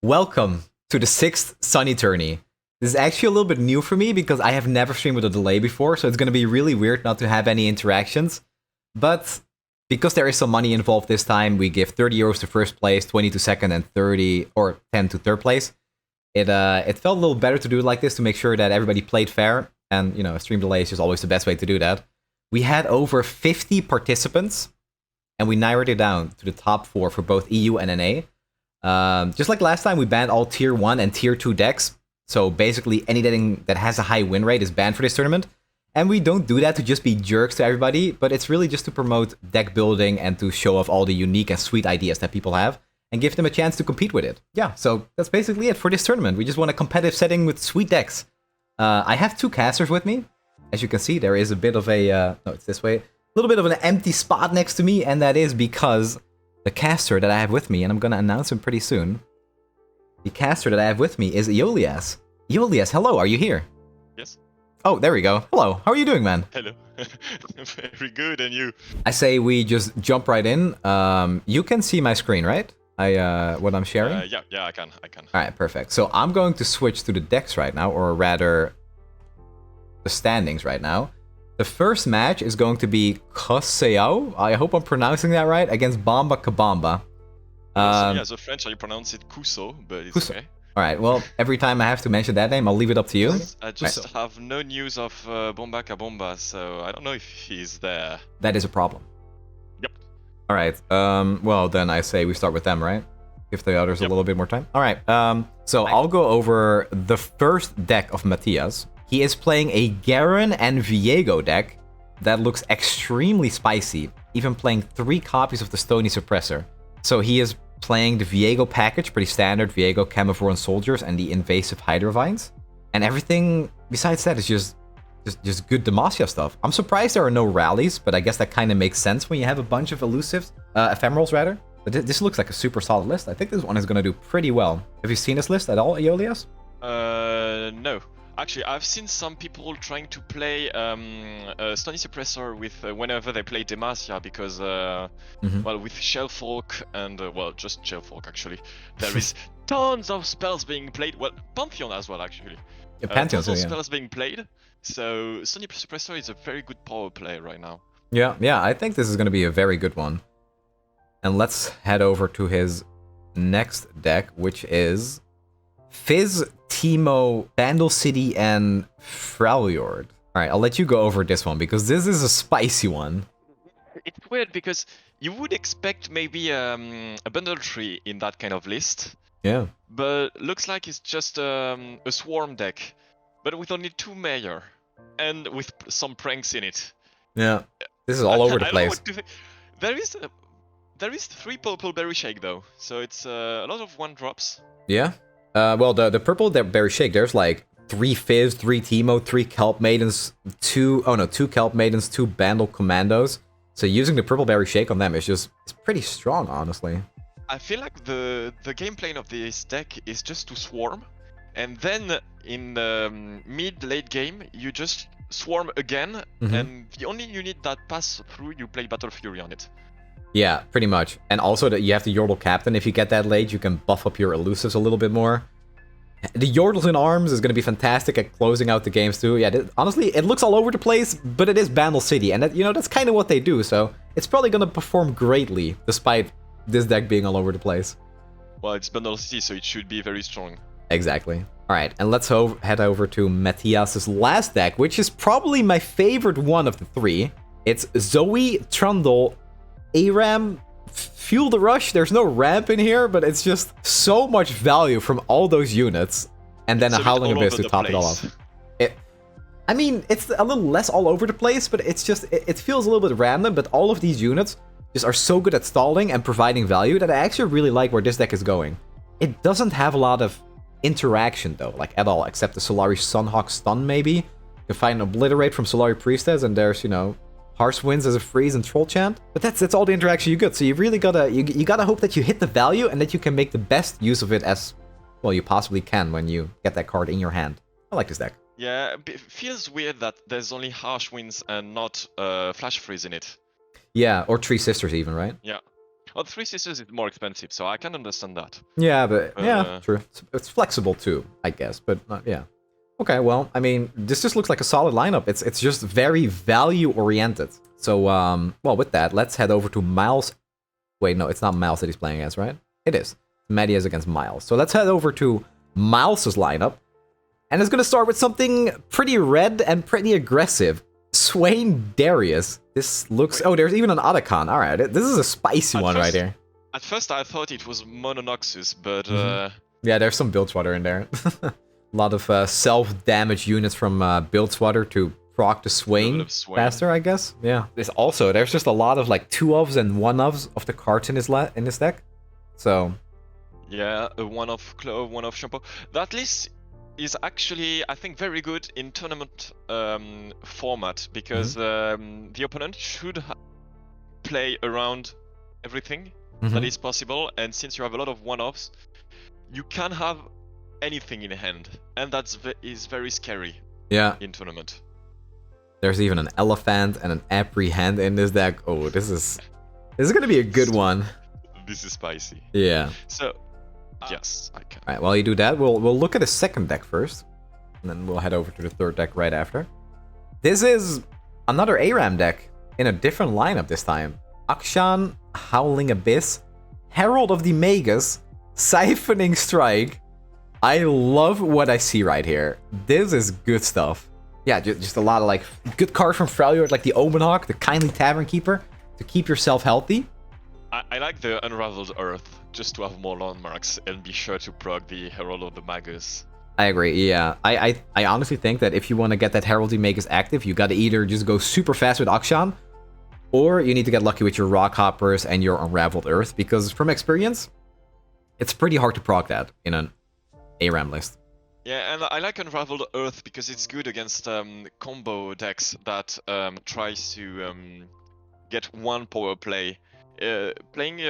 Welcome to the 6th Snnuy tourney. This is actually a little bit new for me because I have never streamed with a delay before, so it's going to be really weird not to have any interactions. But because there is some money involved this time, we give 30 euros to first place, 20 to second, and 30 or 10 to third place. It felt a little better to do it like this to make sure that everybody played fair, and a stream delay is just always the best way to do that. We had over 50 participants, and we narrowed it down to the top 4 for both EU and NA. Just like last time, we banned all Tier 1 and Tier 2 decks. So basically, anything that has a high win rate is banned for this tournament. And we don't do that to just be jerks to everybody, but it's really just to promote deck building and to show off all the unique and sweet ideas that people have and give them a chance to compete with it. Yeah, so that's basically it for this tournament. We just want a competitive setting with sweet decks. I have 2 casters with me. As you can see, there is a bit of a... no, it's this way. A little bit of an empty spot next to me, and that is because the caster that I have with me, and I'm going to announce him pretty soon. The caster that I have with me is Eolyas. Eolyas, hello, are you here? Yes. Oh, there we go. Hello, how are you doing, man? Hello. Very good, and you? I say we just jump right in. You can see my screen, right? What I'm sharing? Yeah, I can. Alright, perfect. So I'm going to switch to the decks right now, or rather, the standings right now. The first match is going to be Koseao, I hope I'm pronouncing that right, against Bamba Kabamba. Yeah, the French, I pronounce it Kuso, but it's okay. Alright, well, every time I have to mention that name, I'll leave it up to you. I just have no news of Bomba Kabomba, so I don't know if he's there. That is a problem. Yep. Alright, well then I say we start with them, right? Give the others a little bit more time. Alright, so I'll go over the first deck of Matthias. He is playing a Garen and Viego deck that looks extremely spicy, even playing 3 copies of the Stony Suppressor. So he is playing the Viego package, pretty standard, Viego, Camivore, Soldiers, and the Invasive Hydrovines. And everything besides that is just good Demacia stuff. I'm surprised there are no rallies, but I guess that kind of makes sense when you have a bunch of elusives, ephemerals rather. But this looks like a super solid list. I think this one is going to do pretty well. Have you seen this list at all, Eolyas? No. Actually, I've seen some people trying to play Stony Suppressor with whenever they play Demacia because, well, with Shellfork and, well, just Shellfork actually, there is tons of spells being played. Well, Pantheon as well, actually. Yeah, Pantheon, tons of spells being played. So Stony Suppressor is a very good power play right now. Yeah, I think this is going to be a very good one. And let's head over to his next deck, which is Fizz, Teemo, Vandal City, and Freljord. Alright, I'll let you go over this one, because this is a spicy one. It's weird, because you would expect maybe a bundle tree in that kind of list. Yeah. But looks like it's just a swarm deck, but with only 2 Mayor, and with some pranks in it. Yeah, this is all over the place. There is 3 purple berry shake though, so it's a lot of 1-drops. Yeah. Well, the purple berry shake, there's like 3 Fizz, 3 Teemo, 3 Kelp Maidens, 2 Kelp Maidens, 2 Bandle Commandos. So using the purple berry shake on them is it's pretty strong, honestly. I feel like the game plan of this deck is just to swarm, and then in the mid-late game, you just swarm again, and the only unit that pass through, you play Battle Fury on it. Yeah, pretty much. And also that you have the Yordle Captain. If you get that late, you can buff up your elusives a little bit more. The Yordles in Arms is going to be fantastic at closing out the games too. Yeah, honestly, it looks all over the place, but it is Vandal City, and that, that's kind of what they do, so it's probably going to perform greatly, despite this deck being all over the place. Well, it's Vandal City, so it should be very strong. Exactly. Alright, and let's head over to Matthias's last deck, which is probably my favorite one of the 3. It's Zoe, Trundle, Aram, Fuel the Rush. There's no ramp in here, but it's just so much value from all those units. And then a Howling Abyss to top it all off. I mean, it's a little less all over the place, but it's just, it feels a little bit random, but all of these units just are so good at stalling and providing value that I actually really like where this deck is going. It doesn't have a lot of interaction though, like at all, except the Solari Sunhawk stun maybe. You can find Obliterate from Solari Priestess, and there's, Harsh Winds as a freeze and Troll Chant, but that's all the interaction you get. So you really gotta you gotta hope that you hit the value and that you can make the best use of it as well you possibly can when you get that card in your hand. I like this deck. Yeah, it feels weird that there's only Harsh Winds and not Flash Freeze in it. Yeah, or 3 Sisters even, right? Yeah. Well, Three Sisters is more expensive, so I can understand that. Yeah, but yeah, true. It's flexible too, I guess. But yeah. Okay, well, I mean, this just looks like a solid lineup. It's just very value oriented. So, well, with that, let's head over to Miles. Wait, no, it's not Miles that he's playing as, right? It is. Medias against Miles. So let's head over to Miles' lineup. And it's gonna start with something pretty red and pretty aggressive. Swain Darius. This looks... Oh, there's even an Otacon. Alright, this is a spicy one right here. At first I thought it was Mononoxus, but... Yeah, there's some Bilgewater in there. A lot of self-damage units from Bilgewater to proc the Swain faster, I guess. Yeah. There's just a lot of like 2-ofs and 1-ofs of the cards in this deck. So... Yeah, a 1-off Clove, 1-off Shampoo. That list is actually, I think, very good in tournament format, because the opponent should play around everything that is possible, and since you have a lot of 1-offs, you can have anything in hand, and is very scary. Yeah. In tournament. There's even an Elephant and an Apprehend in this deck. Oh, this is gonna be a good one. This is spicy. Yeah. So, yes, I can. Alright, while you do that, we'll look at the second deck first, and then we'll head over to the third deck right after. This is another ARAM deck in a different lineup this time. Akshan, Howling Abyss, Herald of the Magus, Siphoning Strike. I love what I see right here. This is good stuff. Yeah, just a lot of like good cards from Freljord, like the Omenhawk, the Kindly Tavern Keeper, to keep yourself healthy. I like the Unraveled Earth, just to have more landmarks, and be sure to proc the Herald of the Magus. I agree, yeah. I honestly think that if you want to get that Herald of the Magus active, you gotta either just go super fast with Akshan, or you need to get lucky with your Rock Hoppers and your Unraveled Earth, because from experience, it's pretty hard to proc that in an ARAM list. Yeah, and I like Unraveled Earth because it's good against combo decks that tries to get one power play. Playing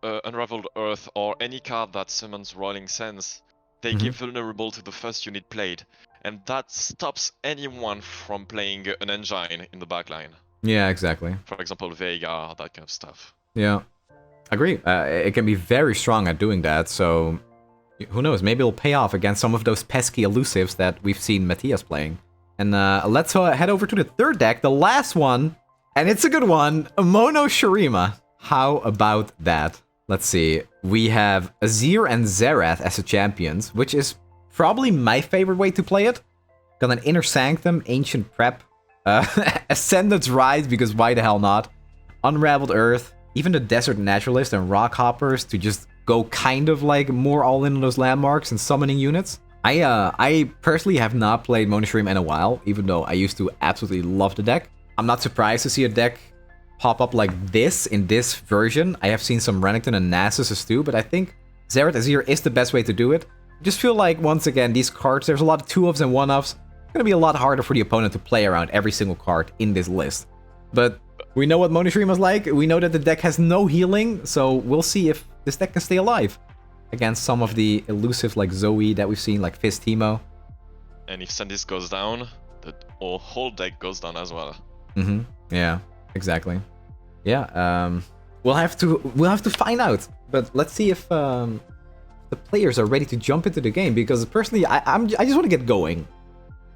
Unraveled Earth or any card that summons Rolling Sands, they give vulnerable to the first unit played, and that stops anyone from playing an engine in the backline. Yeah, exactly. For example, Veigar, that kind of stuff. Yeah, agree. It can be very strong at doing that, so who knows, maybe it'll pay off against some of those pesky elusives that we've seen Matthias playing. And let's head over to the third deck, the last one, and it's a good one, Mono Shurima. How about that? Let's see, we have Azir and Xerath as the champions, which is probably my favorite way to play it. Got an Inner Sanctum, Ancient Prep, Ascendant's Rise, because why the hell not? Unraveled Earth, even the Desert Naturalist and Rock Hoppers to just go kind of like more all in on those landmarks and summoning units. I personally have not played Mono Shurima in a while, even though I used to absolutely love the deck. I'm not surprised to see a deck pop up like this in this version. I have seen some Renekton and Nasus too, but I think Xerath Azir is the best way to do it. I just feel like, once again, these cards, there's a lot of 2-ofs and 1-ofs. It's gonna be a lot harder for the opponent to play around every single card in this list. But we know what Mono Shurima's like. We know that the deck has no healing, so we'll see if this deck can stay alive against some of the elusive like Zoe that we've seen, like Fizz Teemo. And if Sandis goes down, the whole deck goes down as well. Yeah, exactly. Yeah, we'll have to find out. But let's see if the players are ready to jump into the game, because personally, I just want to get going.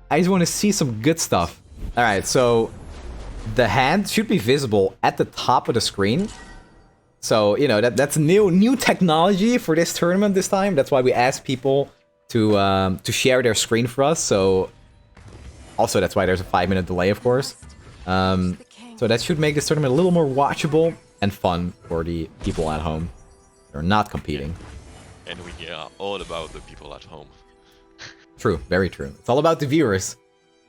I just want to see some good stuff. All right, so the hand should be visible at the top of the screen. So, you know, that's new technology for this tournament this time. That's why we asked people to share their screen for us. So, also that's why there's a 5-minute delay, of course. So that should make this tournament a little more watchable and fun for the people at home. They're not competing. And we are all about the people at home. True, very true. It's all about the viewers.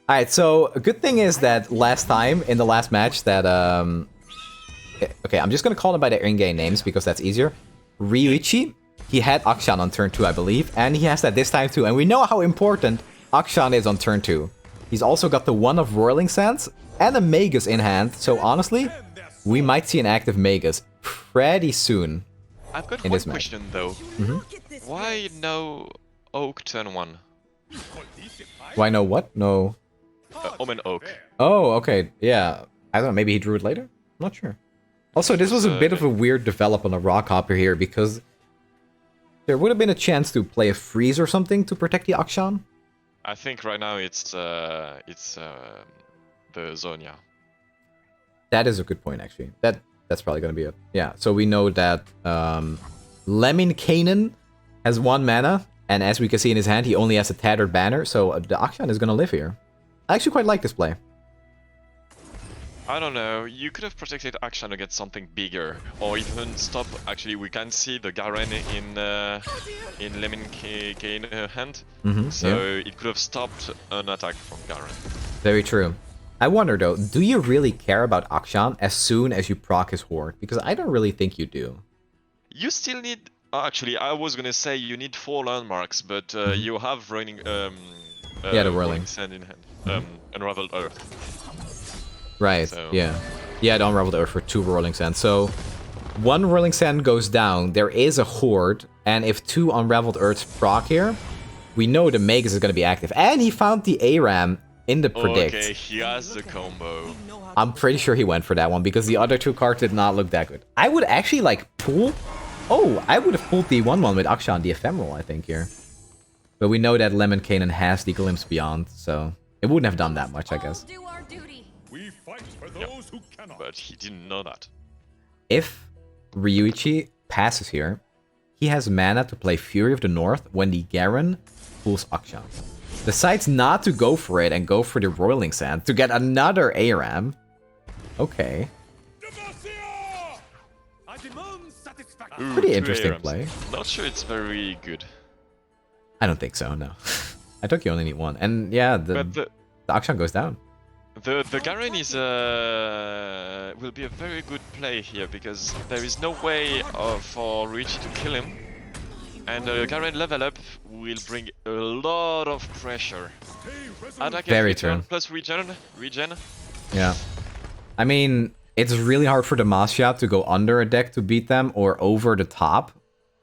Alright, so a good thing is that last time, in the last match, that, okay, I'm just gonna call them by their in-game names because that's easier. Ryuichi, he had Akshan on turn 2, I believe, and he has that this time too. And we know how important Akshan is on turn 2. He's also got the one of Roiling Sands and a Magus in hand, so honestly, we might see an active Magus pretty soon. I've got one question though. Why no Oak turn 1? Why no what? No... Omen Oak. Oh, okay, yeah. I don't know, maybe he drew it later? I'm not sure. Also, this was a bit of a weird develop on a rock hopper here, because there would have been a chance to play a freeze or something to protect the Akshan. I think right now it's the Zonia. That is a good point, actually. That's probably going to be it. Yeah, so we know that Lemminkainen has 1 mana, and as we can see in his hand, he only has a Tattered Banner, so the Akshan is going to live here. I actually quite like this play. I don't know, you could have protected Akshan against something bigger, or even stop. Actually, we can see the Garen in Lemminkainen's hand, so it could have stopped an attack from Garen. Very true. I wonder though, do you really care about Akshan as soon as you proc his Horde? Because I don't really think you do. You still need... Actually, I was gonna say you need 4 landmarks, but you have running... the Whirling Sand in hand. Unraveled Earth. Right, so. yeah. Yeah, the Unraveled Earth for 2 Whirling Sand. So, 1 Whirling Sand goes down, there is a Horde, and if 2 Unraveled Earths proc here, we know the Magus is gonna be active. And he found the ARAM in the Predict. Okay, he has the combo. I'm pretty sure he went for that one, because the other 2 cards did not look that good. I would actually, like, pull... Oh, I would have pulled the 1-1 with Akshan, the Ephemeral, I think, here. But we know that Lemminkainen has the Glimpse Beyond, so it wouldn't have done that much, I guess. We fight for those who cannot. But he didn't know that. If Ryuichi passes here, he has mana to play Fury of the North when the Garen pulls Akshan. Decides not to go for it and go for the Roiling Sand to get another ARAM. Okay. Pretty interesting play. Not sure it's very good. I don't think so, no. I think you only need 1. And yeah, the Akshan goes down. The Garen is will be a very good play here, because there is no way for Ryuichi to kill him. And Garen level up will bring a lot of pressure. Attack very true. Plus regen. Yeah. I mean, it's really hard for the Demacia to go under a deck to beat them or over the top,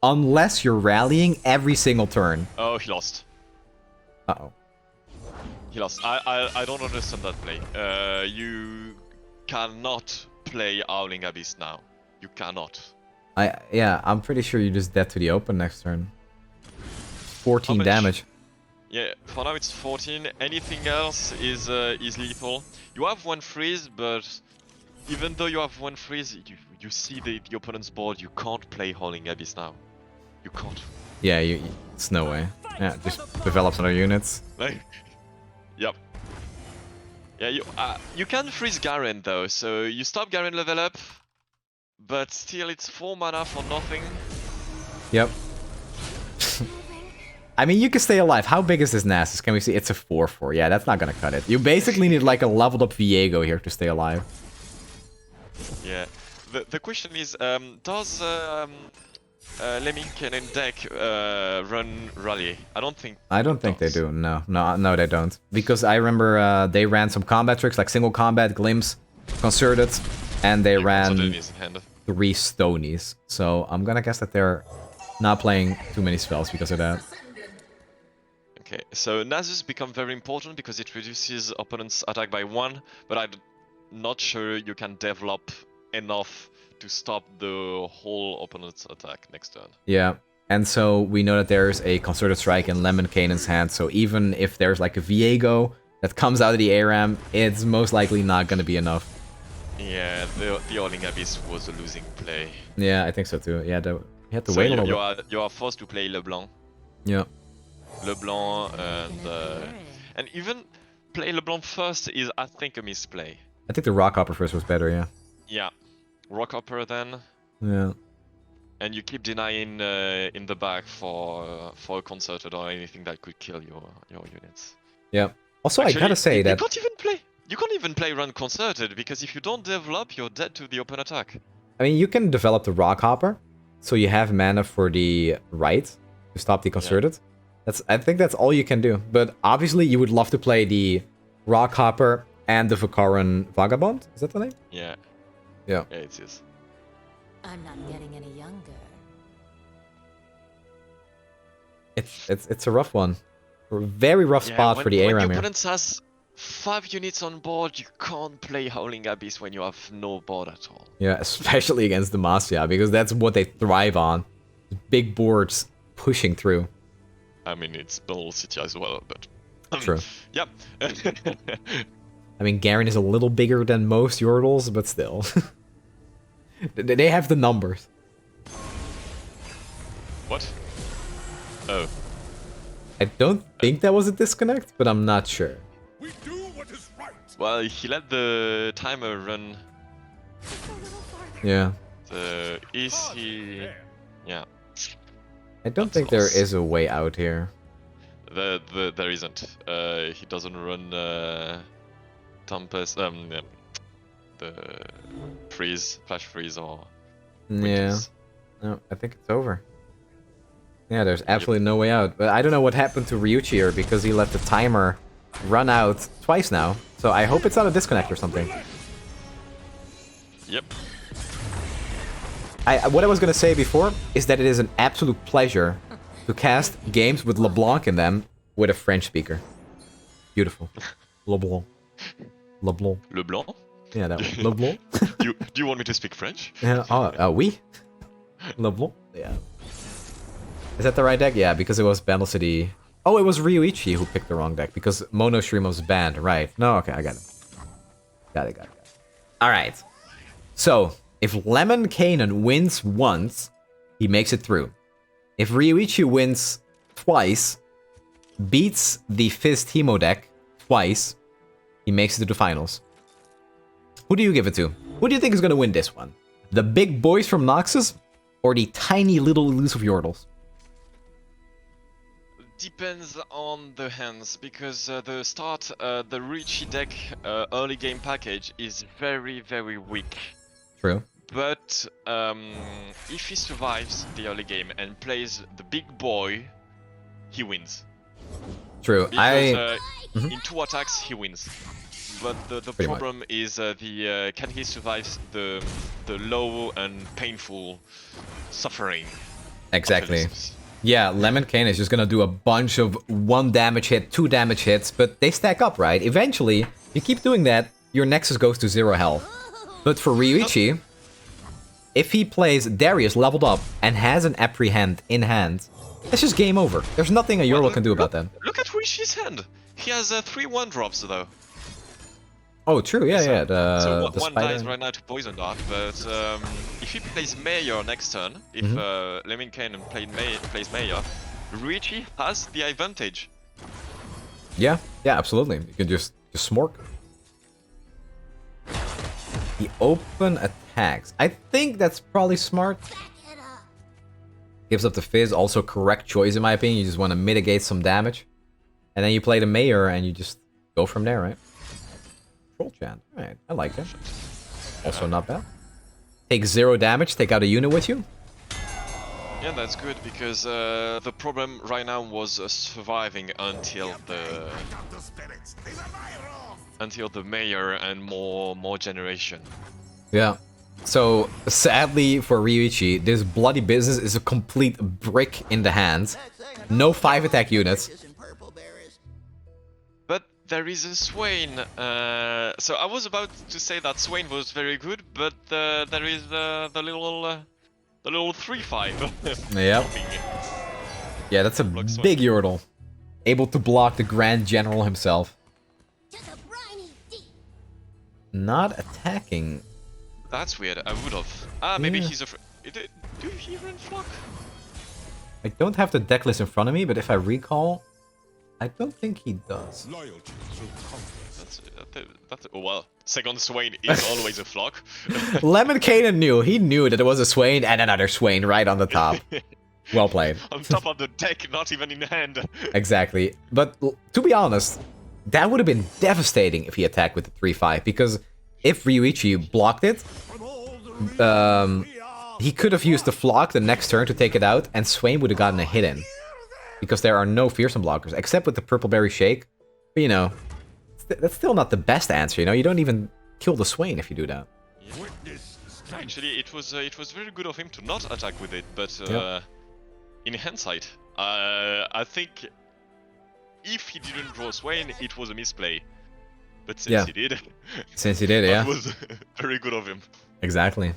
unless you're rallying every single turn. Oh, he lost. Uh-oh. He lost. I don't understand that play. You cannot play Howling Abyss now. You cannot. Yeah, I'm pretty sure you're just dead to the open next turn. 14 damage. Yeah, for now it's 14. Anything else is lethal. You have 1 freeze, but even though you have 1 freeze, you see the opponent's board. You can't play Howling Abyss now. You can't. Yeah, it's no way. Yeah, just develop other units. Yep. Yeah, you can freeze Garen though, so you stop Garen level up, but still it's 4 mana for nothing. Yep. I mean, you can stay alive. How big is this Nasus? Can we see? It's a 4/4. Yeah, that's not gonna cut it. You basically need like a leveled up Viego here to stay alive. Yeah. The question is, does Lemminkainen deck run Rally? I don't think they do. No, they don't. Because I remember they ran some combat tricks like single combat, glimpse, concerted, and they ran 3 Stonies. So I'm gonna guess that they're not playing too many spells because of that. Okay, so Nasus become very important because it reduces opponent's attack by 1, but I'm not sure you can develop enough to stop the whole opponent's attack next turn. Yeah, and so we know that there's a Concerted Strike in Lemminkainen's hand, so even if there's like a Viego that comes out of the ARAM, it's most likely not going to be enough. Yeah, the Howling Abyss was a losing play. Yeah, I think so too. Yeah, you had to wait a little bit. You are forced to play LeBlanc. Yeah. LeBlanc and even play LeBlanc first is, I think, a misplay. I think the Rockhopper first was better, yeah. Yeah. Rockhopper then. Yeah. And you keep denying in the back for a Concerted or anything that could kill your units. Yeah. Also, actually, I gotta say that you can't even play run Concerted, because if you don't develop, you're dead to the open attack. I mean, you can develop the Rockhopper, so you have mana for the right to stop the Concerted. Yeah. I think that's all you can do. But obviously, you would love to play the Rockhopper and the Vakaran Vagabond. Is that the name? Yeah. Yeah. Yeah, it is. I'm not getting any younger. It's a rough one. A very rough spot for the ARAM here. When your opponent has 5 units on board, you can't play Howling Abyss when you have no board at all. Yeah, especially against Demacia, because that's what they thrive on. Big boards pushing through. I mean, it's Battle City as well, but... True. Yep. I mean, Garen is a little bigger than most Yordles, but still. They have the numbers. What? Oh. I don't think that was a disconnect, but I'm not sure. We do what is right. Well, he let the timer run. Yeah. So, is he... Yeah. I don't That's think there lost. is a way out here. There isn't. He doesn't run Tempest, the freeze, flash freeze, or Yeah. winters. No, I think it's over. Yeah, there's absolutely no way out. But I don't know what happened to Ryuchi here because he let the timer run out twice now. So I hope it's not a disconnect or something. Yep. What I was going to say before is that it is an absolute pleasure to cast games with LeBlanc in them with a French speaker. Beautiful. LeBlanc. LeBlanc. Leblanc? Yeah, that one. LeBlanc. Do you want me to speak French? Yeah, oui. LeBlanc. Yeah. Is that the right deck? Yeah, because it was Battle City. Oh, it was Ryuichi who picked the wrong deck because Mono Stream was banned. Right. No, okay, I got it. Got it. Alright. So, if Lemon Kanan wins once, he makes it through. If Ryuichi wins twice, beats the Fizz Teemo deck twice, he makes it to the finals. Who do you give it to? Who do you think is going to win this one? The big boys from Noxus or the tiny little elusive Yordles? Depends on the hands, because the Ryuichi deck early game package is very, very weak. True. But if he survives the early game and plays the big boy, he wins. True. Because in 2 attacks he wins. But the Pretty problem is can he survive the low and painful suffering? Exactly. of Elusives? Yeah, Lemon Cane is just gonna do a bunch of 1 damage hit, 2 damage hits, but they stack up, right? Eventually, you keep doing that, your Nexus goes to 0 health. But for Ryuichi, if he plays Darius leveled up and has an Apprehend in hand, it's just game over. There's nothing a Yordle can do about that. Look at Ryuichi's hand. He has 3 1-drops though. Oh, true, yeah, yeah. So The one spider. dies right now to Poison Dart, but if he plays Mayor next turn, if Lemon Cannon plays Mayor, Ryuichi has the advantage. Yeah, yeah, absolutely. You can just smork. The open attacks. I think that's probably smart. Gives up the Fizz, also correct choice in my opinion. You just want to mitigate some damage. And then you play the Mayor and you just go from there, right? Troll Chant. Alright, I like that. Also not bad. Take 0 damage, take out a unit with you. Yeah, that's good because the problem right now was surviving until the Mayor and more generation. Yeah. So, sadly for Ryuichi, this bloody business is a complete brick in the hands. No 5 attack units. But there is a Swain. So I was about to say that Swain was very good, but there is the little 3/5. Yep. Yeah, that's a big Yordle. Able to block the Grand General himself. Not attacking. That's weird. I would have. Maybe he's afraid. Do he run Flock? I don't have the deck list in front of me, but if I recall, I don't think he does. Loyalty through conflict. That's oh well. Second Swain is always a Flock. Lemon Kanan knew. He knew that it was a Swain and another Swain right on the top. Well played. On top of the deck, not even in hand. Exactly. But to be honest, that would have been devastating if he attacked with the 3/5, because if Ryuichi blocked it, he could have used the Flock the next turn to take it out, and Swain would have gotten a hit in. Because there are no fearsome blockers, except with the Purpleberry Shake. But you know, that's still not the best answer, you know? You don't even kill the Swain if you do that. Actually, it was very good of him to not attack with it, but in hindsight, I think if he didn't draw Swain, it was a misplay. But since he did, since he did, yeah, that was very good of him. Exactly.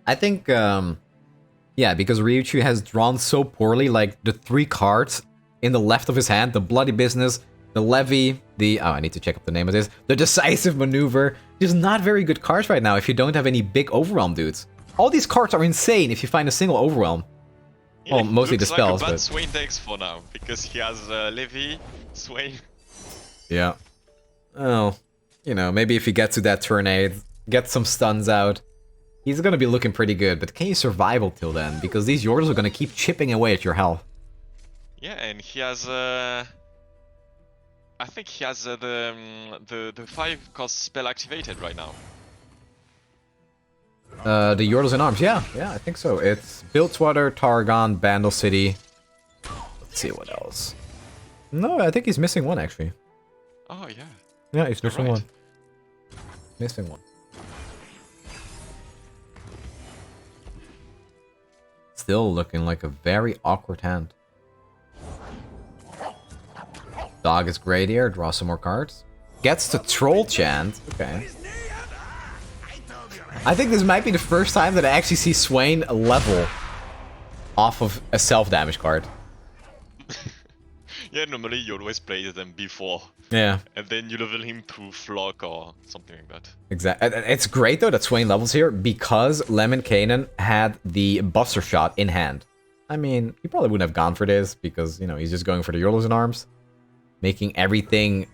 I think, yeah, because Ryuichi has drawn so poorly, like the 3 cards in the left of his hand, the Bloody Business, the Levy, the, oh, I need to check up the name of this, the Decisive Maneuver, just not very good cards right now if you don't have any big Overwhelm dudes. All these cards are insane if you find a single Overwhelm. Yeah, well, mostly the looks spells, like a bad but... Swain decks for now, because he has Levy, Swain. Yeah. Oh, you know, maybe if he gets to that turn 8, get some stuns out, he's gonna be looking pretty good, but can you survive till then? Because these Yordles are gonna keep chipping away at your health. Yeah, and he has I think he has the 5-cost spell activated right now. The Yordles in Arms, yeah, I think so. It's Bilgewater, Tarragon, Bandle City. Let's see what else. No, I think he's missing one actually. Oh yeah. Yeah, he's missing right. one. Missing one. Still looking like a very awkward hand. Dog is great here. Draw some more cards. Gets to Troll Chant. Okay. I think this might be the first time that I actually see Swain level off of a self-damage card. Yeah, normally you always play them before. Yeah. And then you level him through Flock or something like that. Exactly. It's great though that Swain levels here because Lemminkainen had the Buster Shot in hand. I mean, he probably wouldn't have gone for this because, you know, he's just going for the Yordles in Arms. Making everything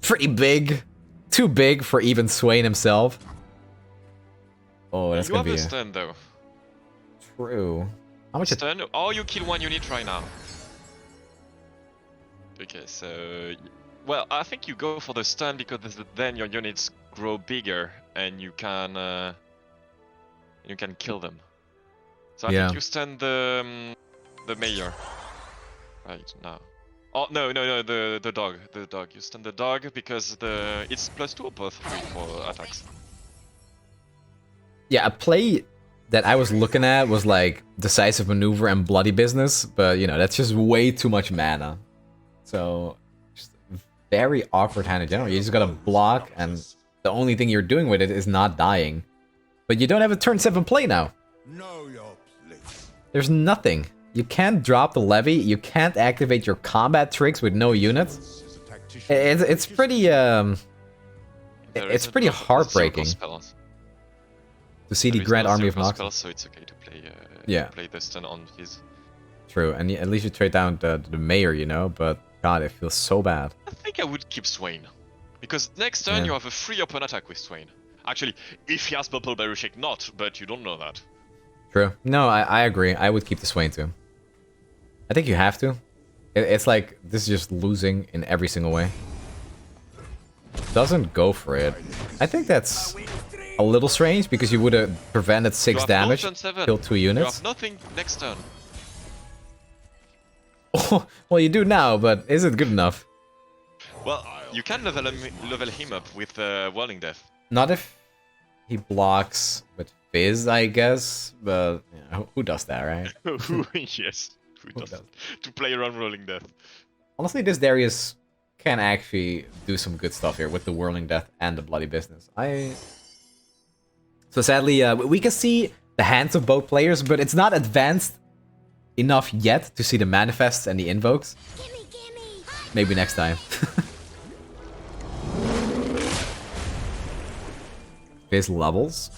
pretty big. Too big for even Swain himself. Oh, that's gonna be a stun though. True. How much? Stun? Oh, you kill one unit right now. Okay, so well, I think you go for the stun because then your units grow bigger and you can kill them. So I think you stun the mayor right now. Oh no, the dog, You stun the dog because it's +2 or +3 for attacks. Yeah, a play that I was looking at was like Decisive Maneuver and Bloody Business, but you know, that's just way too much mana. So, just very awkward hand in general. You just gotta block, and the only thing you're doing with it is not dying. But you don't have a turn 7 play now. Know your place. There's nothing. You can't drop the Levy, you can't activate your combat tricks with no units. It's pretty, it's pretty heartbreaking. To see the Grand Army of Nox. So it's okay to play, play the stun on his. True, and at least you trade down the mayor, you know, but god, it feels so bad. I think I would keep Swain. Because next turn you have a free open attack with Swain. Actually, if he has Purple Berry Shake, not, but you don't know that. True. No, I agree. I would keep the Swain too. I think you have to. It's like, this is just losing in every single way. Doesn't go for it. I think that's a little strange because you would have prevented 6 damage, killed 2 units. You have nothing next turn. Well, you do now, but is it good enough? Well, you can level him up with Whirling Death. Not if he blocks with Fizz, I guess, but you know, who does that, right? Yes, who does that? To play around Whirling Death. Honestly, this Darius can actually do some good stuff here with the Whirling Death and the Bloody Business. So sadly, we can see the hands of both players, but it's not advanced enough yet to see the manifests and the invokes. Gimme. Maybe next time. Fizz levels.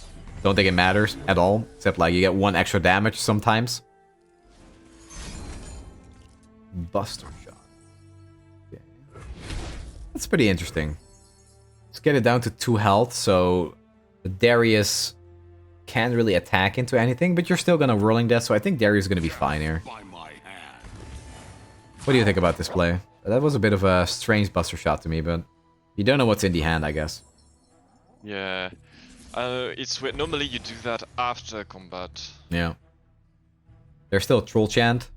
Don't think it matters at all, except like you get 1 extra damage sometimes. Buster Shot. Okay. That's pretty interesting. Let's get it down to 2 health, so the Darius can't really attack into anything, but you're still gonna Whirling Death, so I think Darius is gonna be fine here. What do you think about this play? That was a bit of a strange Buster Shot to me, but you don't know what's in the hand, I guess. Yeah. It's weird. Normally you do that after combat. Yeah. There's still Troll Chant.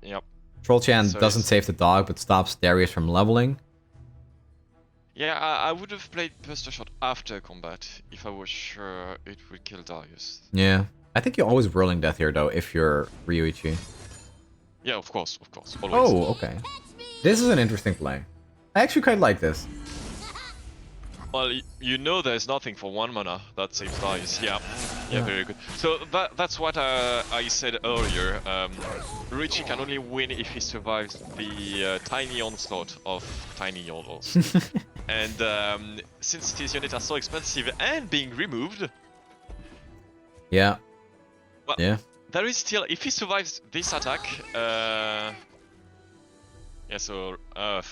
Yep. Troll Chant doesn't save the dog, but stops Darius from leveling. Yeah, I would have played Buster Shot after combat if I was sure it would kill Darius. Yeah. I think you're always Whirling Death here, though, if you're Ryuichi. Yeah, of course, always. Oh, okay. This is an interesting play. I actually quite like this. Well, you know there's nothing for 1 mana that saves dice. Yeah, very good. So that's what I said earlier. Richie can only win if he survives the tiny onslaught of tiny yordles. And since these units are so expensive and being removed... Yeah. Well, yeah. There is still... If he survives this attack... Yeah, so,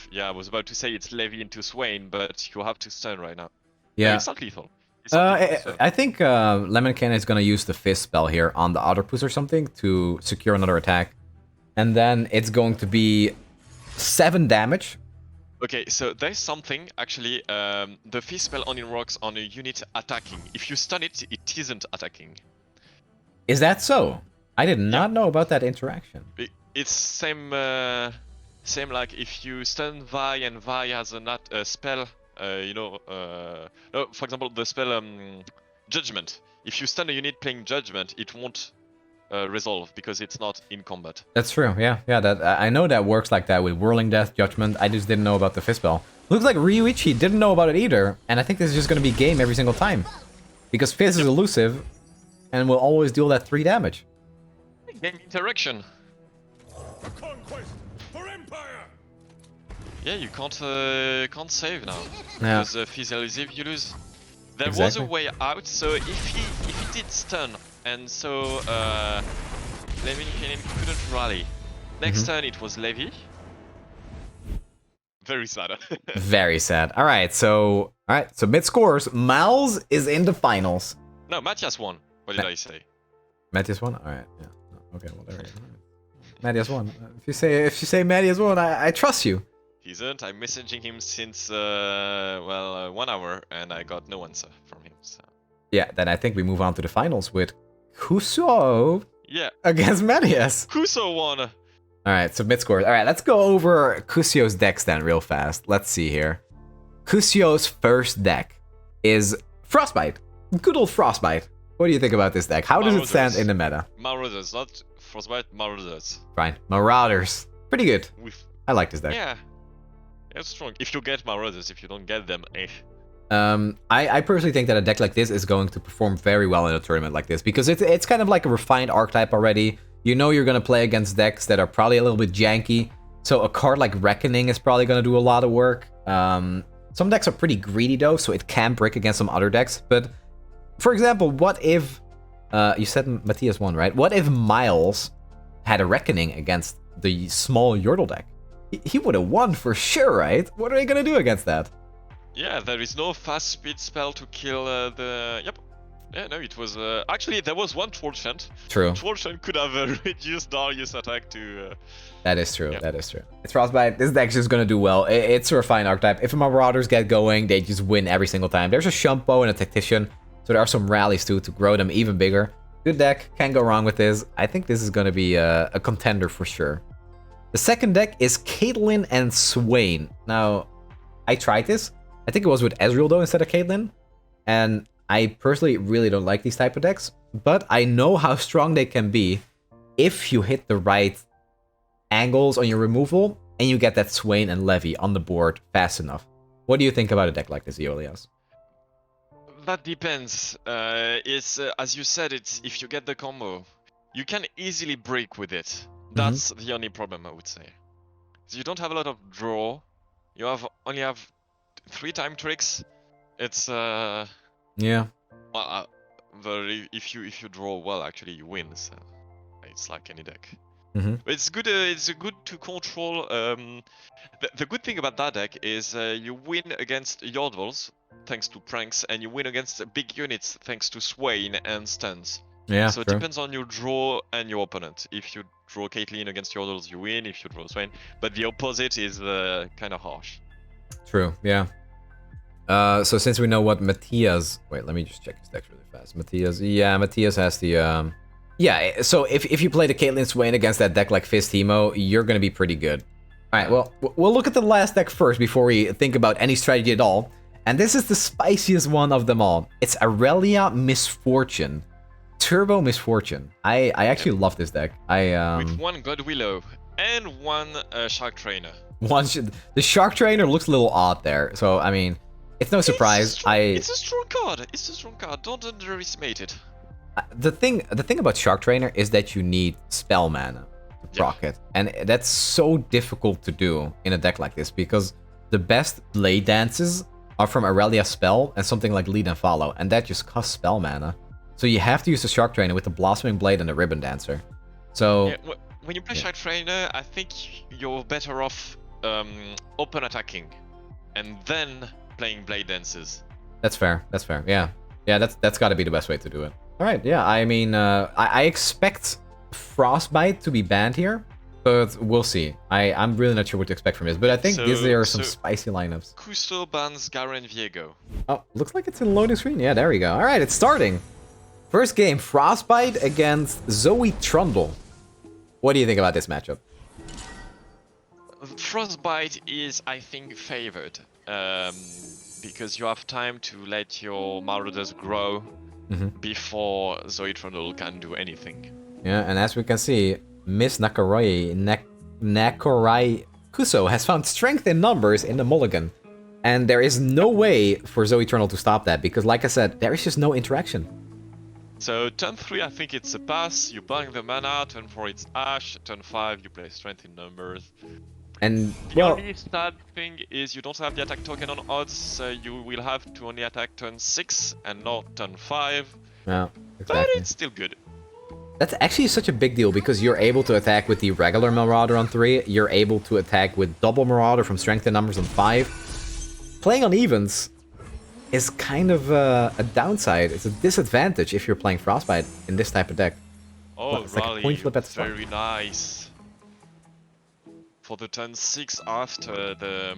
yeah, I was about to say it's Levy into Swain, but you have to stun right now. Yeah. No, it's not lethal. It's not lethal, so. I think Lemoncan is going to use the Fist spell here on the Otterpuss or something to secure another attack. And then it's going to be 7 damage. Okay, so there's something, actually, the Fist spell only works on a unit attacking. If you stun it, it isn't attacking. Is that so? I did not know about that interaction. It's same like if you stun Vi and Vi has a spell, no, for example, the spell Judgment. If you stun a unit playing Judgment, it won't resolve because it's not in combat. That's true, yeah. That I know that works like that with Whirling Death, Judgment. I just didn't know about the Fist spell. Looks like Ryuichi didn't know about it either, and I think this is just going to be game every single time. Because Fist is elusive, and will always deal that 3 damage. Game interaction. Conquest for Empire! Yeah, you can't save now. Yeah. Because Fizz elusive, you lose. There was Exactly. a way out, so if he did stun, and so Lemminkainen couldn't rally. Next turn it was Levy. Very sad. Very sad. Alright, so mid scores. Miles is in the finals. No, Matthias won. What did I say? Matthias won? Alright, yeah. Okay, well there you go. Matthias won. If you say Matthias won, I trust you. He isn't. I'm messaging him since 1 hour and I got no answer from him. So. Yeah, then I think we move on to the finals with Kuso against Matthias. Kuso won. Alright, so mid scores. Alright, let's go over Kusio's decks then real fast. Let's see here. Kusio's first deck is Frostbite. Good old Frostbite. What do you think about this deck? How does it stand in the meta? Marauders, not Frostbite, Marauders. Fine. Marauders. Pretty good. I like this deck. Yeah. It's strong. If you get Marauders, if you don't get them, eh. I personally think that a deck like this is going to perform very well in a tournament like this because it's kind of like a refined archetype already. You know you're going to play against decks that are probably a little bit janky. So a card like Reckoning is probably going to do a lot of work. Some decks are pretty greedy though, so it can brick against some other decks. But for example, what if you said Matthias won, right? What if Miles had a Reckoning against the small Yordle deck? He would have won for sure, right? What are they gonna do against that? Yeah, there is no fast speed spell to kill the... Yep. Yeah, no, it was... Actually, there was one Troll Chant. True. Troll Chant could have reduced Darius' attack to... That is true, that is true. It's Frostbite. This deck's just gonna do well. It's a refined archetype. If Marauders get going, they just win every single time. There's a Shumpo and a Tactician, so there are some rallies too to grow them even bigger. Good deck, can't go wrong with this. I think this is gonna be a contender for sure. The second deck is Caitlyn and Swain. Now, I tried this. I think it was with Ezreal though instead of Caitlyn. And I personally really don't like these type of decks. But I know how strong they can be if you hit the right angles on your removal and you get that Swain and Levy on the board fast enough. What do you think about a deck like this, Eolyas? That depends. As you said, it's if you get the combo, you can easily break with it. That's the only problem, I would say. So you don't have a lot of draw. You only have 3 time tricks. It's yeah. Well, if you draw well, actually you win. So it's like any deck. It's good. It's good to control. The good thing about that deck is you win against Yordles thanks to pranks, and you win against big units thanks to Swain and stuns. Yeah. So it depends on your draw and your opponent. If you draw Caitlyn against Yordles, you win. If you draw Swain, but the opposite is kind of harsh. True. Yeah. So since we know what Matthias... Wait, let me just check his deck really fast. Matthias has the... Yeah, so if you play the Caitlyn Swain against that deck like Fist Hemo, you're going to be pretty good. Alright, well, we'll look at the last deck first before we think about any strategy at all. And this is the spiciest one of them all. It's Aurelia Misfortune. Turbo Misfortune. I actually love this deck. With 1 God Willow and 1 Shark Trainer. The Shark Trainer looks a little odd there. So, I mean... It's no surprise. It's a strong card. It's a strong card. Don't underestimate it. The thing about Shark Trainer is that you need spell mana to proc it, and that's so difficult to do in a deck like this because the best blade dances are from Eolyas spell and something like Lead and Follow, and that just costs spell mana. So you have to use the Shark Trainer with the Blossoming Blade and the Ribbon Dancer. So when you play Shark Trainer, I think you're better off open attacking and then playing Blade Dances. That's fair. That's fair. Yeah. Yeah, that's got to be the best way to do it. All right. Yeah, I mean, I expect Frostbite to be banned here, but we'll see. I'm really not sure what to expect from this, but I think these are some spicy lineups. Kuso bans Garen Viego. Oh, looks like it's in loading screen. Yeah, there we go. All right, it's starting. First game, Frostbite against Zoe Trundle. What do you think about this matchup? Frostbite is, I think, favored. Because you have time to let your Marauders grow before Zoe Trundle can do anything. Yeah, and as we can see, Miss Nakorai Kuso has found strength in numbers in the mulligan. And there is no way for Zoe Trundle to stop that, because like I said, there is just no interaction. So turn 3, I think it's a pass, you bang the mana, turn 4 it's Ash, turn 5 you play strength in numbers. And the only sad thing is you don't have the attack token on odds, so you will have to only attack turn 6 and not turn 5. Yeah, exactly. But it's still good. That's actually such a big deal because you're able to attack with the regular Marauder on 3, you're able to attack with double Marauder from strength and numbers on 5. Playing on evens is kind of a downside. It's a disadvantage if you're playing Frostbite in this type of deck. Oh, it's Rally, like a coin flip at the start. very nice. For the turn 6 after the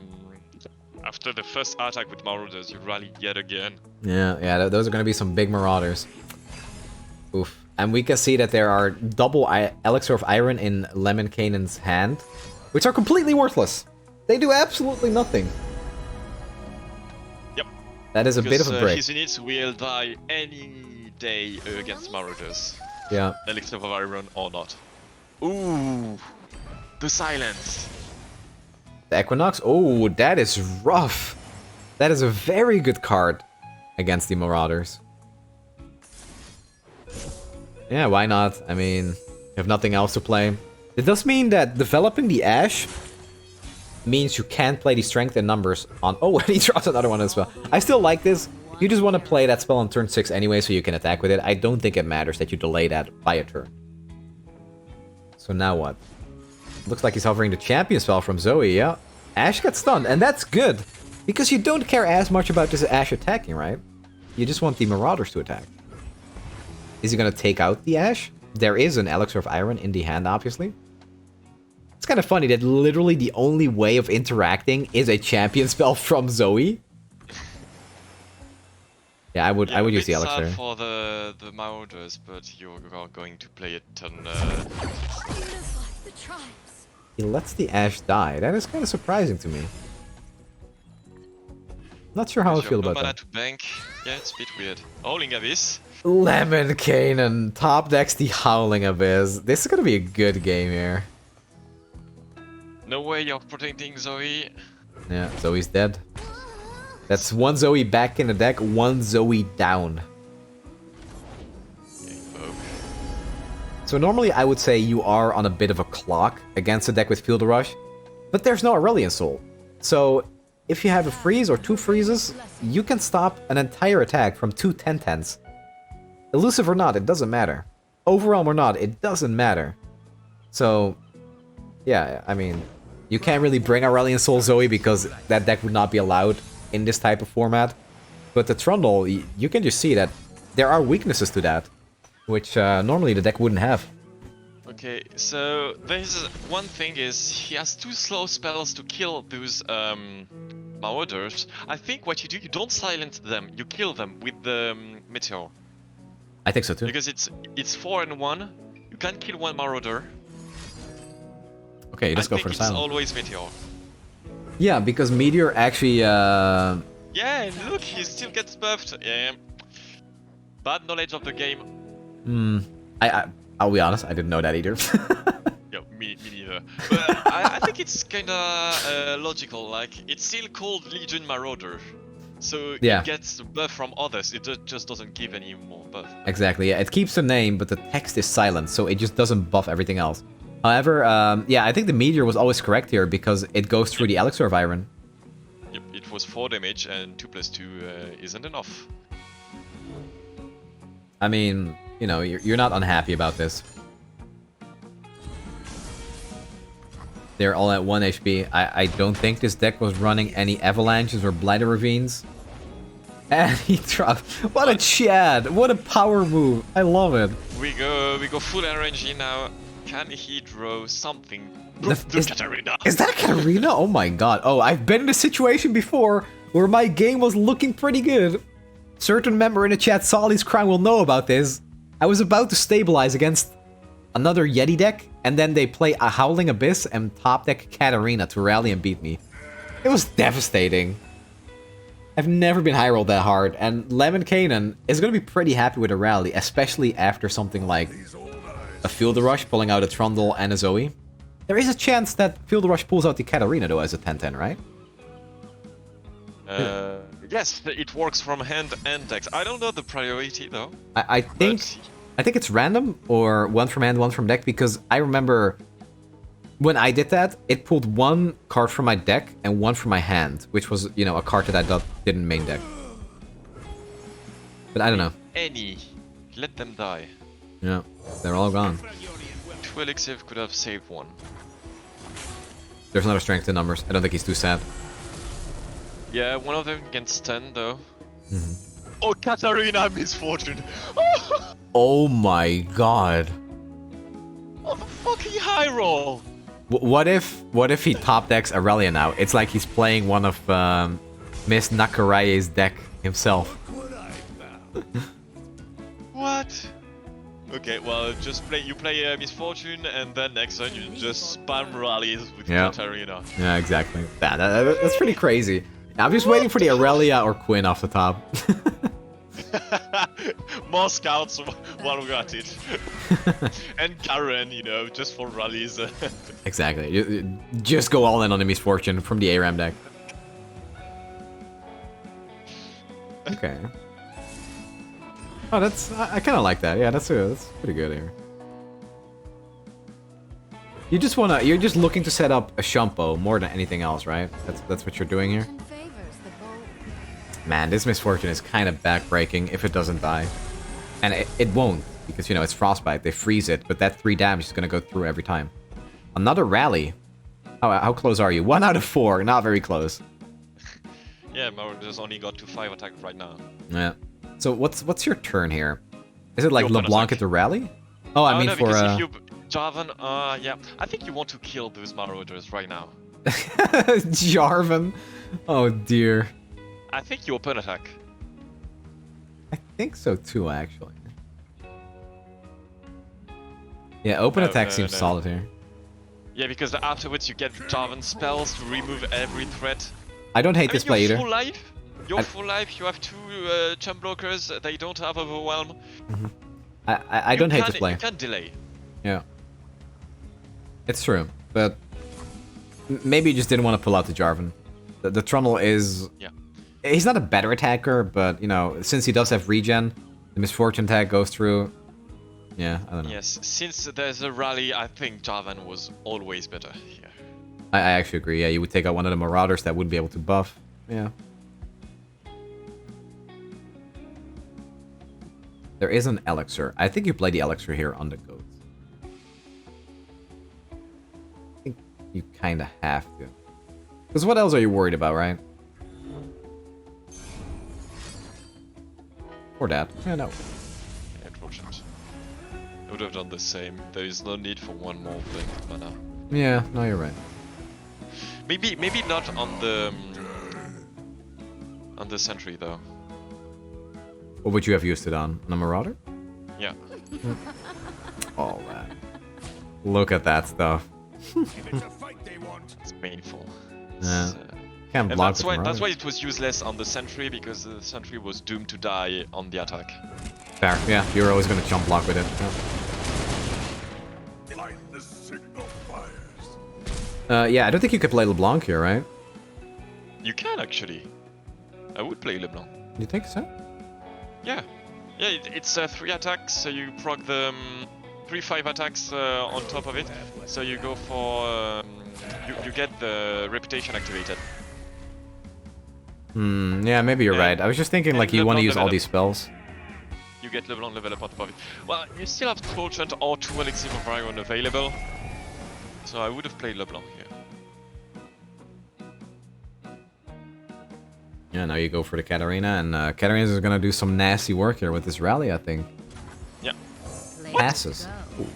first attack with Marauders, you rally yet again. Yeah, those are going to be some big Marauders. Oof. And we can see that there are double Elixir of Iron in Lemon Canaan's hand, which are completely worthless. They do absolutely nothing. Yep. That is a bit of a break. His units will die any day against Marauders. Yeah. Elixir of Iron or not. Ooh, the silence. The Equinox? Oh, that is rough. That is a very good card against the Marauders. Yeah, why not? I mean, you have nothing else to play. It does mean that developing the Ash means you can't play the strength and numbers on... Oh, and he drops another one as well. I still like this. You just want to play that spell on turn 6 anyway, so you can attack with it. I don't think it matters that you delay that by a turn. So now what? Looks like he's hovering the champion spell from Zoe, yeah. Ash gets stunned, and that's good. Because you don't care as much about this Ash attacking, right? You just want the Marauders to attack. Is he gonna take out the Ash? There is an Elixir of Iron in the hand, obviously. It's kind of funny that literally the only way of interacting is a champion spell from Zoe. Yeah, I would use the Elixir. Sad for the Marauders, but you are going to play it on... He lets the Ash die. That is kind of surprising to me. Not sure how I feel about that. To bank. Yeah, it's a bit weird. Howling Abyss. Lemon Canaan top decks the Howling Abyss. This is gonna be a good game here. No way you're protecting Zoe. Yeah, Zoe's dead. That's one Zoe back in the deck, one Zoe down. So normally I would say you are on a bit of a clock against a deck with Field Rush, but there's no Aurelion Soul. So if you have a freeze or 2 freezes, you can stop an entire attack from 2 10-10s. Elusive or not, it doesn't matter. Overwhelm or not, it doesn't matter. So, yeah, I mean, you can't really bring Aurelion Soul Zoe because that deck would not be allowed in this type of format. But the Trundle, you can just see that there are weaknesses to that, which normally the deck wouldn't have. Okay, so there's one thing is he has 2 slow spells to kill those Marauders. I think what you do, you don't silence them, you kill them with the Meteor. I think so too. Because it's 4 and 1, you can't kill 1 Marauder. Okay, let's go for the silence. It's always Meteor. Yeah, because Meteor actually... Yeah, and look, he still gets buffed. Yeah. Bad knowledge of the game. I'll be honest, I didn't know that either. Yeah, me neither. But I think it's kinda logical, like, it's still called Legion Marauder. So Yeah. it gets the buff from others, it just doesn't give any more buff. Exactly, yeah. It keeps the name, but the text is silent, so it just doesn't buff everything else. However, yeah, I think the meteor was always correct here because it goes through the elixir of iron. Yep, it was 4 damage and 2 plus 2 isn't enough. I mean, you know, you're not unhappy about this. They're all at 1 HP. I don't think this deck was running any avalanches or blighter ravines. And he dropped. What a Chad! What a power move! I love it. We go full RNG now. Can he draw something? Is Katarina. Is that a Katarina? Oh my god. Oh, I've been in a situation before where my game was looking pretty good. Certain member in the chat, Solly's Crown, will know about this. I was about to stabilize against another Yeti deck, and then they play a Howling Abyss and top deck Katarina to rally and beat me. It was devastating. I've never been high rolled that hard, and Lemon Kanan is going to be pretty happy with a rally, especially after something like a Field Rush pulling out a Trundle and a Zoe. There is a chance that Field Rush pulls out the Katarina though as a 10-10, right? Yes, it works from hand and decks. I don't know the priority though. I think it's random or one from hand, one from deck, because I remember when I did that, it pulled one card from my deck and one from my hand, which was, you know, a card that I thought didn't main deck. But I don't know. Any. Let them die. Yeah, they're all gone. 2 elixir could have saved 1. There's another strength in numbers. I don't think he's too sad. Yeah, one of them against 10 though. Oh, Katarina Misfortune! Oh my god. Oh, the fucking high roll! What if he top decks Aurelia now? It's like he's playing one of Miss Nakaraye's deck himself. What? Okay, well, just play Misfortune, and then next turn you just spam rallies with Katarina. Yeah, exactly. That's pretty crazy. I'm just waiting for the Aurelia or Quinn off the top. More scouts while we got it. And Karen, you know, just for rallies. Exactly. Just go all in on the Misfortune from the ARAM deck. Okay. Oh, I kind of like that. Yeah, that's pretty good here. You're just looking to set up a Shumpo more than anything else, right? That's what you're doing here. Man, this Misfortune is kind of backbreaking if it doesn't die. And it won't, because, you know, it's Frostbite. They freeze it, but that 3 damage is going to go through every time. Another rally. How close are you? 1 out of 4. Not very close. Yeah, Mauro just only got to 5 attack right now. Yeah. So what's your turn here? Is it like Your LeBlanc at the rally? Oh, I mean no, for... because if you... Jarvan, yeah. I think you want to kill those Marauders right now. Jarvan? Oh, dear. I think you open attack. I think so too, actually. Yeah, open attack seems solid here. Yeah, because afterwards you get Jarvan spells to remove every threat. I don't hate this play either. Full life. You're full life, you have 2 chump blockers, they don't have overwhelm. I don't hate this play. You can delay. Yeah. It's true, but maybe you just didn't want to pull out the Jarvan. The Trundle is... Yeah. He's not a better attacker, but, you know, since he does have regen, the Misfortune tag goes through. Yeah, I don't know. Yes, since there's a rally, I think Jarvan was always better here. I actually agree, yeah, you would take out one of the Marauders that wouldn't be able to buff. Yeah. There is an Elixir. I think you play the Elixir here on the goats. I think you kind of have to. Because what else are you worried about, right? Or that. Yeah, no. Unfortunate. I would have done the same. There is no need for one more blink mana. Yeah, no, you're right. Maybe not on the sentry though. What would you have used it on? On a Marauder? Yeah. Alright. Look at that stuff. It's painful. Yeah. Can't block that's why it was useless on the sentry, because the sentry was doomed to die on the attack. Fair, yeah. You're always going to jump block with it. Yeah. Yeah, I don't think you could play LeBlanc here, right? You can actually. I would play LeBlanc. You think so? Yeah. Yeah, it's 3 attacks, so you proc the 3-5 attacks on top of it. So you go for... you get the reputation activated. Yeah, maybe you're right. I was just thinking like you want to use all these spells. You get LeBlanc level up on top of it. Well, you still have Torchant or 2 Elixir of Iron available. So I would have played LeBlanc here. Yeah, now you go for the Katarina, and Katarina is gonna do some nasty work here with this rally, I think. Yeah. Passes. Ooh.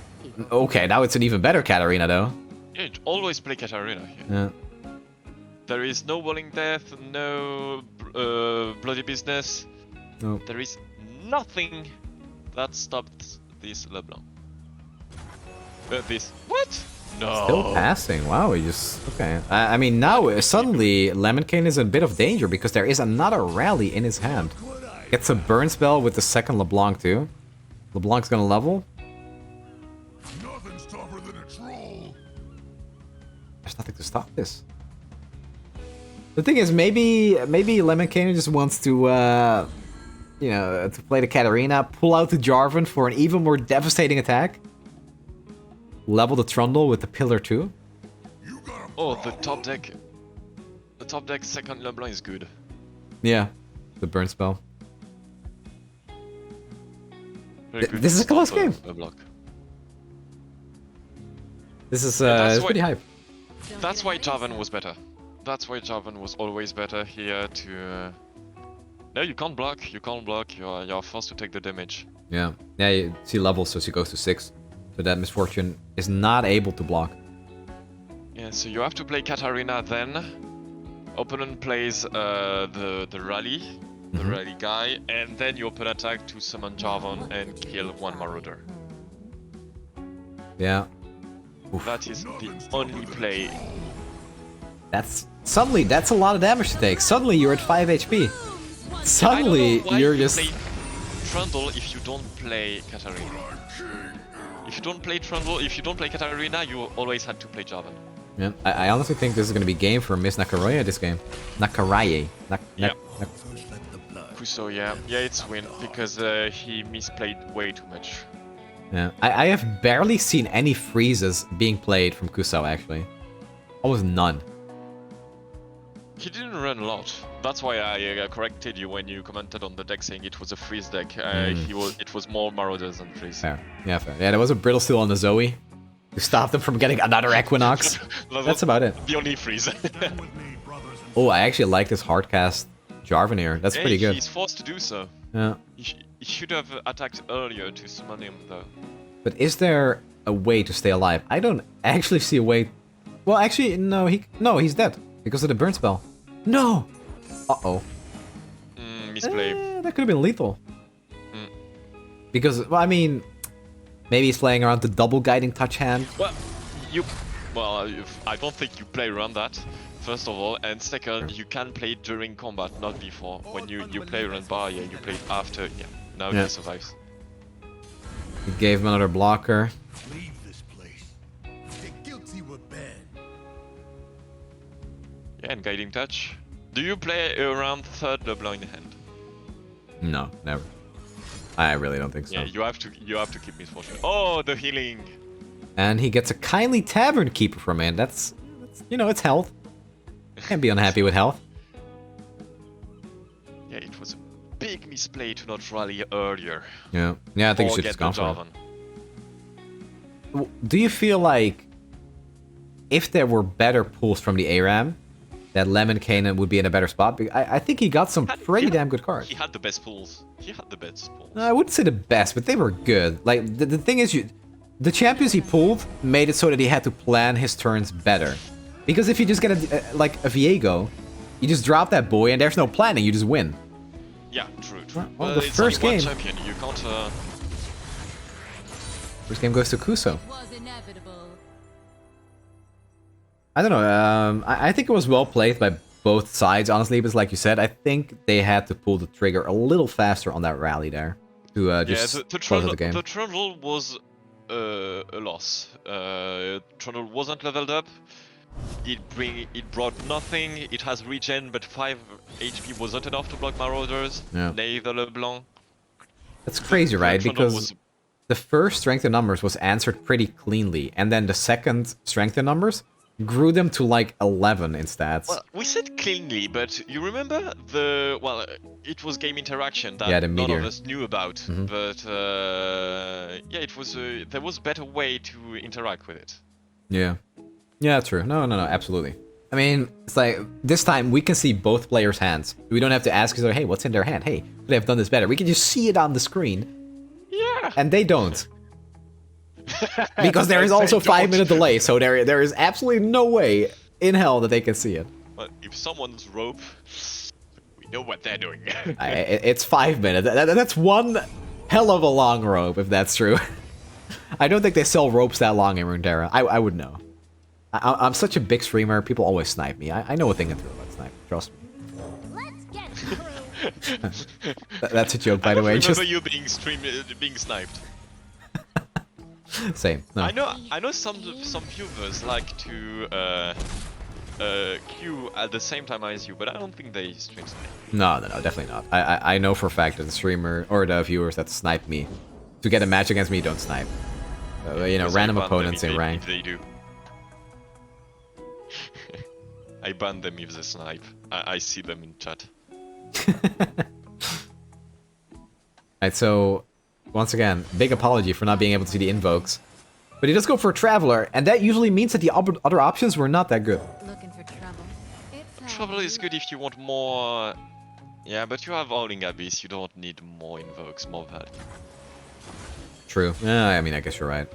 Okay, now it's an even better Katarina, though. Yeah, always play Katarina here. Yeah. There is no Walling Death, no Bloody Business. No. There is nothing that stopped this LeBlanc. This. What? No. Still passing. Wow, he just... Okay. I mean, now suddenly Lemon Cane is in a bit of danger because there is another rally in his hand. Gets a burn spell with the second LeBlanc too. LeBlanc's gonna level. Nothing's tougher than a troll. There's nothing to stop this. The thing is, maybe Lemon Cane just wants to, you know, to play the Katarina, pull out the Jarvan for an even more devastating attack. Level the Trundle with the Pillar 2. Oh, the top deck. The top deck second LeBlanc is good. Yeah, the burn spell. Very good. This is a close game. LeBlanc. This is that's pretty hype. That's why Jarvan was better. That's why Jarvan was always better here to... No, you can't block. You can't block. You're forced to take the damage. Yeah, yeah. You see levels, so she goes to 6. So that Misfortune is not able to block. Yeah, so you have to play Katarina then. Opponent plays the rally, the rally guy, and then you open attack to summon Jarvan and kill one Marauder. Yeah. Oof. That is the only play. Suddenly that's a lot of damage to take. Suddenly you're at 5 HP. Suddenly you're just... Play Trundle if you don't play Katarina. If you don't play Trundle, if you don't play Katarina, you always had to play Jarvan. Yeah, I honestly think this is going to be game for Miss Nakaraya this game. Nakaraye. Kuso, yeah, it's win because he misplayed way too much. Yeah, I have barely seen any freezes being played from Kuso actually. Almost none. He didn't run a lot. That's why I corrected you when you commented on the deck saying it was a freeze deck. It was more Marauders than freeze. Fair. Yeah, fair. Yeah, there was a Brittle Steel on the Zoe to stop them from getting another Equinox. That's about it. The only freeze. Oh, I actually like this hardcast Jarvan here. That's pretty good. He's forced to do so. Yeah. He should have attacked earlier to summon him though. But is there a way to stay alive? I don't actually see a way. Well, actually, no. He's dead because of the burn spell. No. Uh-oh. Misplay. That could have been lethal. Because, well, I mean, maybe he's playing around the double guiding touch hand. Well, I don't think you play around that. First of all, and second, you can play during combat, not before. When you play around barrier, you play after. Yeah. Now he survives. He gave him another blocker. Leave this place. Get guilty with bad. Yeah, and guiding touch. Do you play around third LeBlanc in hand? No, never. I really don't think so. Yeah, you have to keep Misfortune. Oh, the healing. And he gets a kindly Tavern Keeper from it. That's you know, it's health. Can't be unhappy with health. Yeah, it was a big misplay to not rally earlier. Yeah, I think you should just gone for it. Do you feel like if there were better pulls from the ARAM, that Lemon Cane would be in a better spot? I think he got some pretty damn good cards. He had the best pulls. I wouldn't say the best, but they were good. Like, the thing is, the champions he pulled made it so that he had to plan his turns better. Because if you just get like a Viego, you just drop that boy and there's no planning, you just win. Yeah, true. Well, the first game... Champion. You can't... First game goes to Kuso. I don't know, I think it was well played by both sides, honestly, but like you said, I think they had to pull the trigger a little faster on that rally there to just close out the game. The Trundle was a loss. Trundle wasn't leveled up. it brought nothing. It has regen, but 5 HP wasn't enough to block Marauders. Yeah. Neither LeBlanc. That's crazy, right? Trundle Because was- the first strength in numbers was answered pretty cleanly, and then the second strength in numbers grew them to like 11 in stats. Well, we said cleanly, but you remember the it was game interaction that the none meteor. of us knew about. Mhm. But yeah, it was there was better way to interact with it. Yeah. Yeah, true. No, absolutely. I mean, it's like, this time we can see both players' hands. We don't have to ask each other, hey, what's in their hand? Hey, could they have done this better? We can just see it on the screen. Yeah. And they don't. Because there is also 5-minute delay, so there is absolutely no way in hell that they can see it. But if someone's rope, we know what they're doing. It's 5 minutes. That's one hell of a long rope, if that's true. I don't think they sell ropes that long in Runeterra. I would know. I'm such a big streamer, people always snipe me. I know a thing and two about snipe, trust me. Let's get through. That's a joke, by I the don't way. remember Just you being sniped. same. No. I know some viewers like to queue at the same time as you, but I don't think they stream snipe. No, definitely not. I know for a fact that the streamer or the viewers that snipe me to get a match against me don't snipe. You know, Because random I ban them opponents if in they- rank. if they do. I ban them if they snipe. I see them in chat. Right, so once again, big apology for not being able to see the invokes. But he does go for a traveler, and that usually means that the other options were not that good. Looking for trouble. It's Trouble is good if you want more. Yeah, but you have Howling Abyss. You don't need more invokes, more value. True. Yeah, I mean, I guess you're right.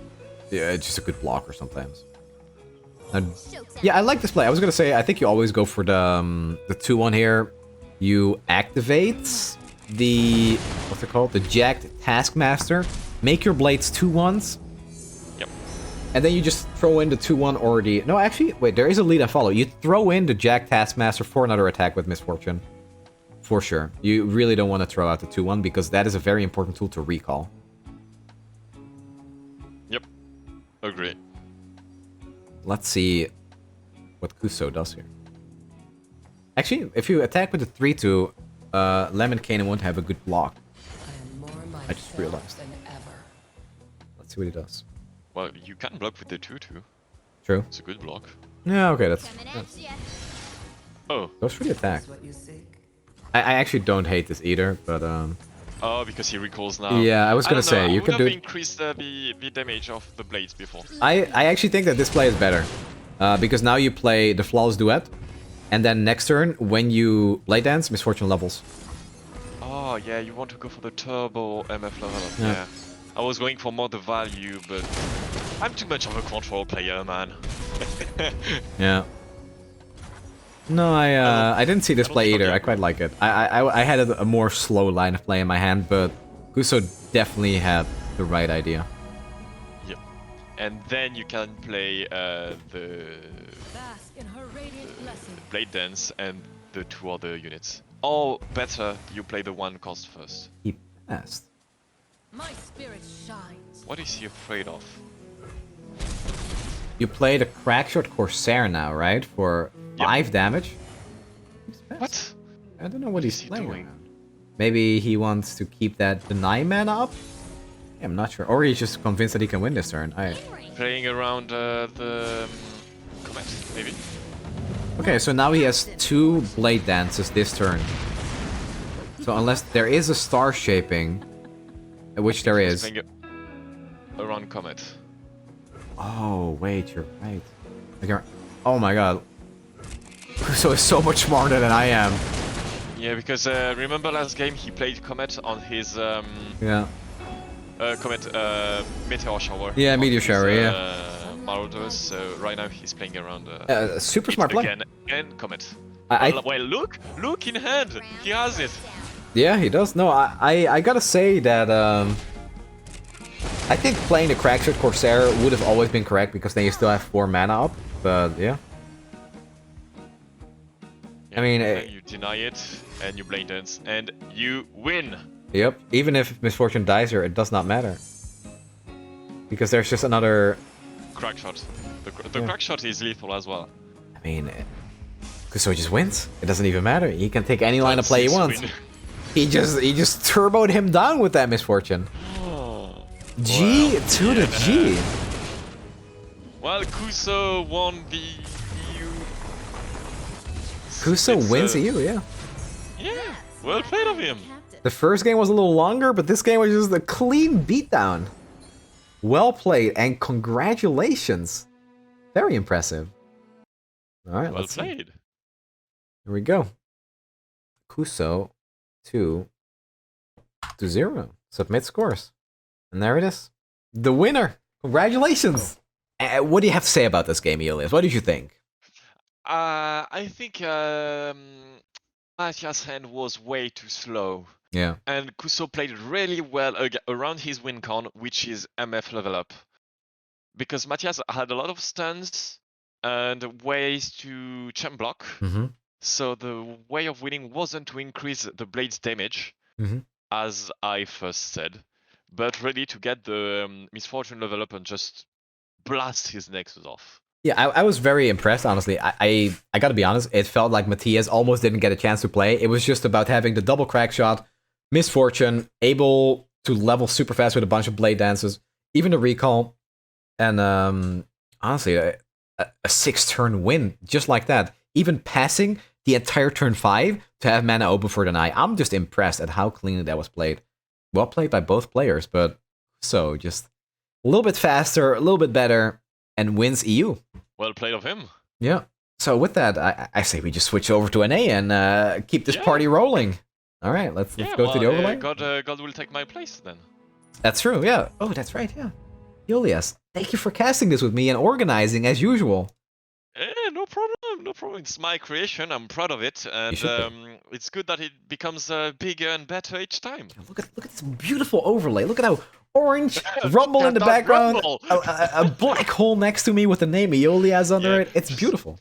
Yeah, it's just a good blocker sometimes. And yeah, I like this play. I was gonna say, I think you always go for the 2-1 here. You activate the, what's it called? The Jacked Taskmaster. Make your blades 2-1s. Yep. And then you just throw in the 2-1 or the... No, actually, wait, there is a lead and follow. You throw in the Jacked Taskmaster for another attack with Misfortune. For sure. You really don't want to throw out the 2-1 because that is a very important tool to recall. Yep. Agree. Let's see what Kuso does here. Actually, if you attack with the 3-2, Lemon Cannon won't have a good block. I just realized. Let's see what he does. Well, you can block with the 2-2. True. It's a good block. Yeah, okay, that's... coming at ya. Oh. Goes for the attack. I actually don't hate this either, but Oh, because he recalls now. yeah, I was I gonna don't know, say, I you would could have do it. increased the damage of the blades before. I actually think that this play is better. Because now you play the Flawless Duet, and then next turn, when you blade dance, Misfortune levels. Oh, yeah, you want to go for the turbo MF level up, Yeah. yeah. I was going for more the value, but I'm too much of a control player, man. Yeah. No, I didn't see this I don't play think I'll either. be I quite like it. I had a more slow line of play in my hand, but Kuso definitely had the right idea. Yep. And then you can play the Bask in her radiant blessing. blade dance and the 2 other units. Or better, you play the 1 cost first. He passed. My spirit shines. What is he afraid of? You play the Crackshot Corsair now, right? For 5 damage? He's passed. What? I don't know what he's he playing. doing? Around. Maybe he wants to keep that deny mana up? Yeah, I'm not sure. Or he's just convinced that he can win this turn. Playing around the comet, maybe? Okay, so now he has 2 Blade Dances this turn. So unless there is a Star Shaping, which there He's is. playing around comet. Oh, wait, you're right. Like, oh my god. So it's so much smarter than I am. Yeah, because remember last game he played comet on his Yeah. comet meteor shower. Yeah, on meteor his, shower, yeah. Marauders. So right now he's playing around. Super smart play. Again, and comet. I- Well, look in hand. He has it. Yeah, he does. No, I gotta say that I think playing the Crackshot Corsair would have always been correct because then you still have 4 mana up. But yeah. Yeah, I mean, then you deny it and you blade dance and you win. Yep. Even if Misfortune dies here, it does not matter. Because there's just another... Crack shot. The Yeah. crack shot is lethal as well. I mean, Kuso just wins. It doesn't even matter. He can take any line of play he wants. He just turboed him down with that misfortune. Oh, G wow. to the G. Well, Kuso won the EU. Kuso wins EU, yeah. Yeah, well played of him. Captain. The first game was a little longer, but this game was just a clean beatdown. Well played, and congratulations. Very impressive. Alright, Well let's see. played. Here we go. Kuso 2-0. Submit scores. And there it is. The winner! Congratulations! What do you have to say about this game, Eolyas? What did you think? I think Matthias' hand was way too slow. Yeah. And Kuso played really well around his win con, which is MF level up. Because Matthias had a lot of stuns and ways to champ block. Mm-hmm. So the way of winning wasn't to increase the blade's damage, as I first said, but really to get the misfortune level up and just blast his nexus off. Yeah, I was very impressed, honestly. I gotta be honest, it felt like Matthias almost didn't get a chance to play. It was just about having the double crack shot, misfortune, able to level super fast with a bunch of blade dances, even the recall, and honestly, a 6-turn win, just like that. Even passing the entire turn 5 to have mana open for the Snnuy. I'm just impressed at how cleanly that was played. Well played by both players, but so just a little bit faster, a little bit better, and wins EU. Well played of him. Yeah. So with that, I say we just switch over to NA and keep this party rolling. All right, let's go to the overlay. God will take my place then. That's true, yeah. Oh, that's right, yeah. Eolyas, thank you for casting this with me and organizing as usual. No problem, no problem. It's my creation. I'm proud of it, and it's good that it becomes bigger and better each time. Look at this beautiful overlay. Look at how orange rumble in the background, a black hole next to me with the name Eolyas under it. It's beautiful.